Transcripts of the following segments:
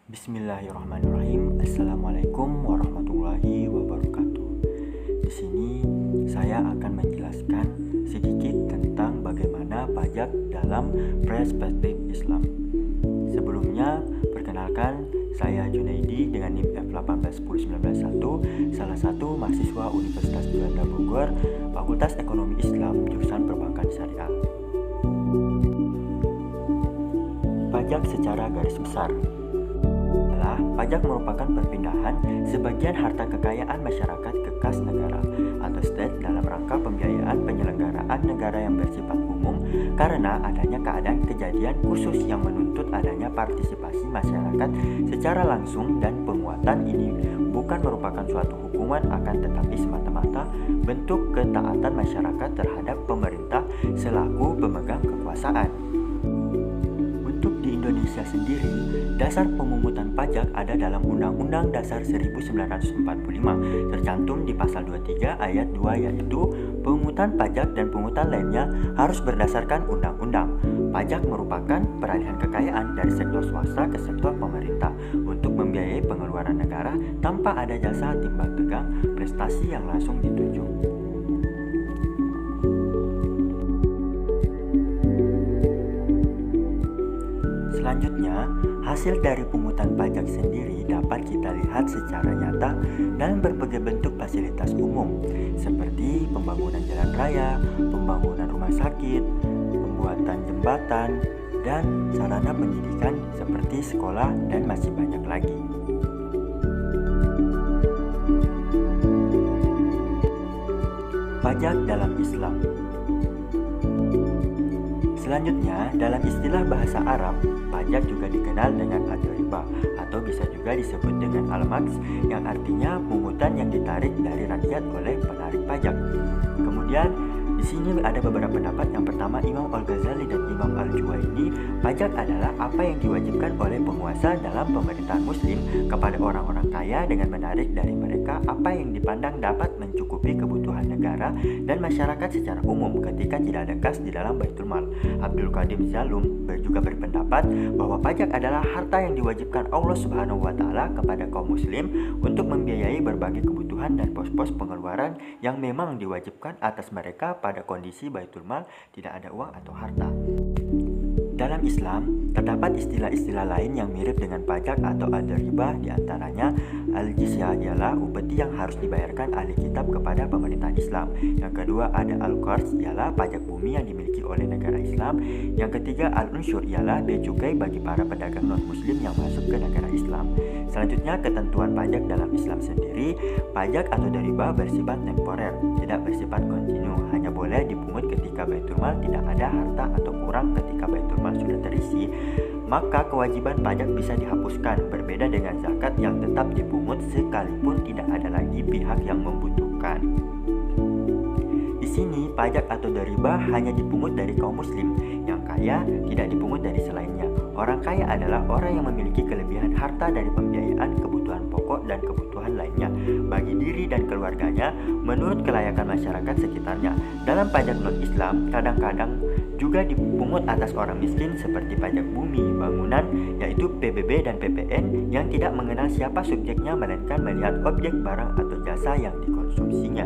Bismillahirrahmanirrahim. Assalamualaikum warahmatullahi wabarakatuh. Di sini saya akan menjelaskan sedikit tentang bagaimana pajak dalam perspektif Islam. Sebelumnya, perkenalkan, saya Junaidi dengan NIM F18191, salah satu mahasiswa Universitas Juanda Bogor, Fakultas Ekonomi Islam, jurusan Perbankan Syariah. Pajak secara garis besar. Pajak merupakan perpindahan sebagian harta kekayaan masyarakat ke kas negara atau state dalam rangka pembiayaan penyelenggaraan negara yang bersifat umum karena adanya keadaan kejadian khusus yang menuntut adanya partisipasi masyarakat secara langsung, dan penguatan ini bukan merupakan suatu hukuman akan tetapi semata-mata bentuk ketaatan masyarakat terhadap pemerintah selaku pemegang kekuasaan. Di Indonesia sendiri, dasar pemungutan pajak ada dalam Undang-Undang Dasar 1945, tercantum di pasal 23 ayat 2, yaitu pemungutan pajak dan pungutan lainnya harus berdasarkan undang-undang. Pajak merupakan peralihan kekayaan dari sektor swasta ke sektor pemerintah untuk membiayai pengeluaran negara tanpa ada jasa timbang tegang prestasi yang langsung ditunjuk. Selanjutnya, hasil dari pungutan pajak sendiri dapat kita lihat secara nyata dalam berbagai bentuk fasilitas umum seperti pembangunan jalan raya, pembangunan rumah sakit, pembuatan jembatan, dan sarana pendidikan seperti sekolah, dan masih banyak lagi. Pajak dalam Islam. Selanjutnya, dalam istilah bahasa Arab, pajak juga dikenal dengan ad-riba atau bisa juga disebut dengan al-maks, yang artinya pungutan yang ditarik dari rakyat oleh penarik pajak. Kemudian di sini ada beberapa pendapat. Yang pertama, Imam Al-Ghazali dan Imam Al-Juwaini, pajak adalah apa yang diwajibkan oleh penguasa dalam pemerintahan muslim kepada orang-orang kaya dengan menarik dari mereka apa yang dipandang dapat mencukupi kebutuhan negara dan masyarakat secara umum ketika tidak ada kas di dalam Baitul Mal. Abdul Qadim Zalum juga berpendapat bahwa pajak adalah harta yang diwajibkan Allah Subhanahu wa Ta'ala kepada kaum muslim untuk membiayai berbagai kebutuhan dan pos-pos pengeluaran yang memang diwajibkan atas mereka pada kondisi Baitul Mal tidak ada uang atau harta. Dalam Islam, terdapat istilah-istilah lain yang mirip dengan pajak atau ad-riba, diantaranya al-jizyah ialah upeti yang harus dibayarkan ahli kitab kepada pemerintahan Islam. Yang kedua ada al-qarz ialah pajak bumi yang dimiliki oleh negara Islam. Yang ketiga al-unsyur ialah bea cukai bagi para pedagang non-muslim yang masuk ke negara Islam. Selanjutnya, ketentuan pajak dalam Islam sendiri. Pajak atau ad-riba bersifat temporer, tidak bersifat kontinu, hanya boleh dipungut ketika Baitul Mal tidak ada harta atau kurang ketika Baitul Mal sudah terisi, maka kewajiban pajak bisa dihapuskan, berbeda dengan zakat yang tetap dipungut sekalipun tidak ada lagi pihak yang membutuhkan. Di sini pajak atau ad-riba hanya dipungut dari kaum muslim, yang kaya tidak dipungut dari selainnya. Orang kaya adalah orang yang memiliki kelebihan harta dari pembiayaan kebutuhan pokok dan kebutuhan lainnya bagi diri dan keluarganya menurut kelayakan masyarakat sekitarnya. Dalam pajak non-Islam kadang-kadang juga dipungut atas orang miskin seperti pajak bumi, bangunan, yaitu PBB dan PPN yang tidak mengenal siapa subjeknya melainkan melihat objek, barang, atau jasa yang dikonsumsinya.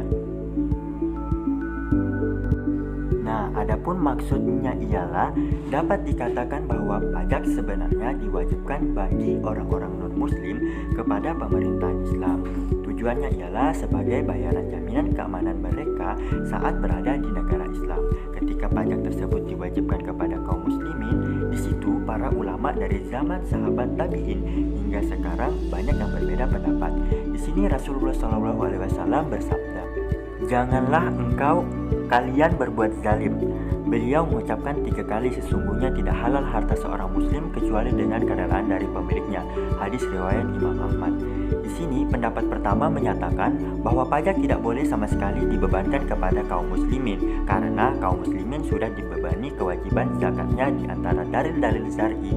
Nah, adapun maksudnya ialah dapat dikatakan bahwa pajak sebenarnya diwajibkan bagi orang-orang non-muslim kepada pemerintahan Islam. Tujuannya ialah sebagai bayaran jaminan keamanan mereka saat berada di negara Islam. Ketika pajak tersebut diwajibkan kepada kaum muslimin, di situ para ulama dari zaman sahabat tabi'in hingga sekarang banyak yang berbeda pendapat. Di sini Rasulullah SAW bersabda, "Janganlah kalian berbuat zalim." Beliau mengucapkan 3 kali sesungguhnya tidak halal harta seorang muslim kecuali dengan kerelaan dari pemiliknya. Hadis riwayat Imam Ahmad. Di sini pendapat pertama menyatakan bahwa pajak tidak boleh sama sekali dibebankan kepada kaum muslimin karena kaum muslimin sudah dibebani kewajiban zakatnya. Di antara dalil-dalil syar'i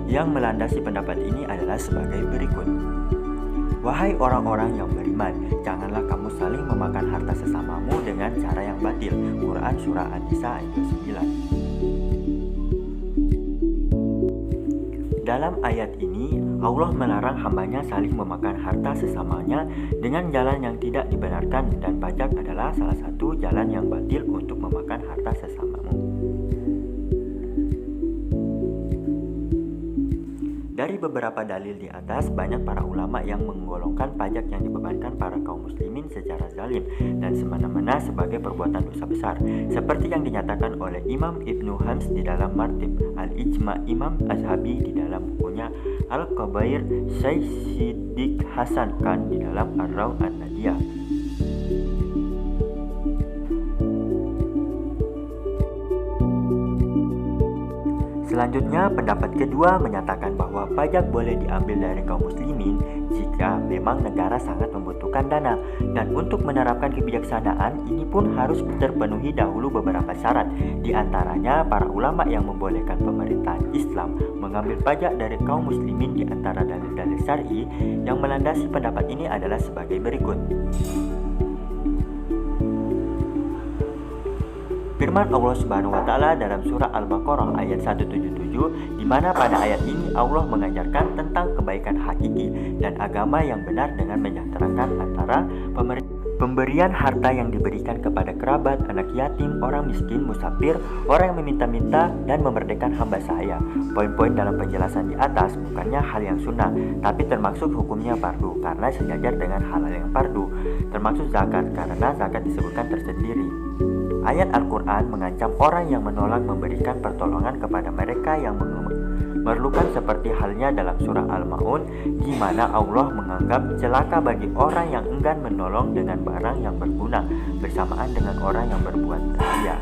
yang melandasi pendapat ini adalah sebagai berikut. Wahai orang-orang yang beriman, janganlah kamu saling memakan harta sesamamu dengan cara yang batil. Quran Surah An-Nisa ayat 9. Dalam ayat ini, Allah melarang hambanya saling memakan harta sesamanya dengan jalan yang tidak dibenarkan, dan pajak adalah salah satu jalan yang batil untuk memakan harta sesamamu. Dari beberapa dalil di atas, banyak para ulama yang menggolongkan pajak yang dibebankan para kaum muslimin secara zalim dan semena-mena sebagai perbuatan dosa besar, seperti yang dinyatakan oleh Imam Ibnu Hams di dalam Martib Al-Ijma, Imam Azhabi di dalam bukunya Al-Kabair, Syekh Siddiq Hasan Khan di dalam Ar-Raw An-Nadiyah. Selanjutnya, pendapat kedua menyatakan bahwa pajak boleh diambil dari kaum muslimin jika memang negara sangat membutuhkan dana, dan untuk menerapkan kebijaksanaan ini pun harus terpenuhi dahulu beberapa syarat. Di antaranya, para ulama yang membolehkan pemerintahan Islam mengambil pajak dari kaum muslimin di antara dalil-dalil syar'i yang melandasi pendapat ini adalah sebagai berikut. Firman Allah Subhanahu wa taala dalam surah Al-Baqarah ayat 177, di mana pada ayat ini Allah mengajarkan tentang kebaikan hakiki dan agama yang benar dengan menyejahterakan antara pemberian harta yang diberikan kepada kerabat, anak yatim, orang miskin, musafir, orang yang meminta-minta, dan memerdekakan hamba sahaya. Poin-poin dalam penjelasan di atas bukannya hal yang sunnah, tapi termasuk hukumnya fardu karena sejajar dengan hal-hal yang fardu, termasuk zakat karena zakat disebutkan tersendiri. Ayat Al-Quran mengancam orang yang menolak memberikan pertolongan kepada mereka yang memerlukan, seperti halnya dalam surah Al-Ma'un, di mana Allah menganggap celaka bagi orang yang enggan menolong dengan barang yang berguna bersamaan dengan orang yang berbuat ria.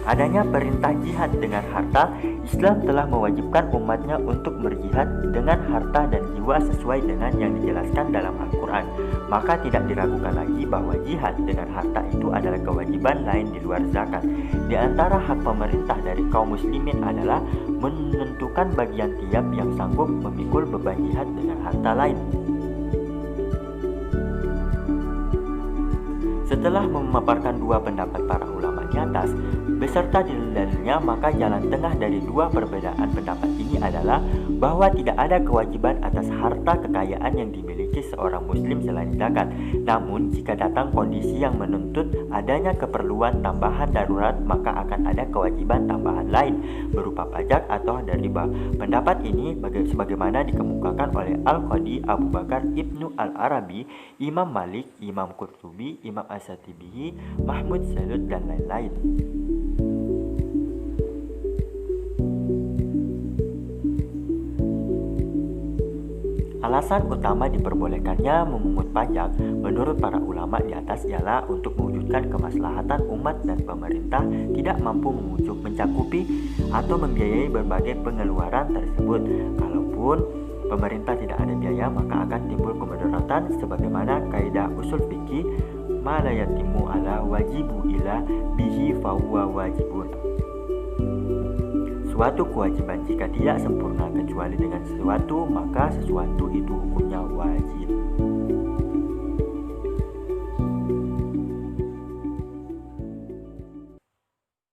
Adanya perintah jihad dengan harta, Islam telah mewajibkan umatnya untuk berjihad dengan harta dan jiwa sesuai dengan yang dijelaskan dalam Al-Quran. Maka tidak diragukan lagi bahwa jihad dengan harta itu adalah kewajiban lain di luar zakat. Di antara hak pemerintah dari kaum muslimin adalah menentukan bagian tiap yang sanggup memikul beban jihad dengan harta lain. Setelah memaparkan dua pendapat para ulama di atas beserta dalil-dalilnya, maka jalan tengah dari dua perbedaan pendapat ini adalah bahwa tidak ada kewajiban atas harta kekayaan yang dimiliki seorang muslim selain zakat. Namun jika datang kondisi yang menuntut adanya keperluan tambahan darurat, maka akan ada kewajiban tambahan lain berupa pajak atau ada riba. Pendapat ini sebagaimana dikemukakan oleh Al-Qadi Abu Bakar Ibnu Al-Arabi, Imam Malik, Imam Qurtubi, Imam As-Satibi, Mahmud Salud, dan lain-lain. Alasan utama diperbolehkannya memungut pajak menurut para ulama di atas ialah untuk mewujudkan kemaslahatan umat dan pemerintah tidak mampu mencakupi atau membiayai berbagai pengeluaran tersebut. Kalaupun pemerintah tidak ada biaya, maka akan timbul kemudaratan sebagaimana kaidah usul fikih ma la yatimu ala wajibu ila bihi fahuwa wajibun. Suatu kewajiban jika tidak sempurna kecuali dengan sesuatu, maka sesuatu itu hukumnya wajib.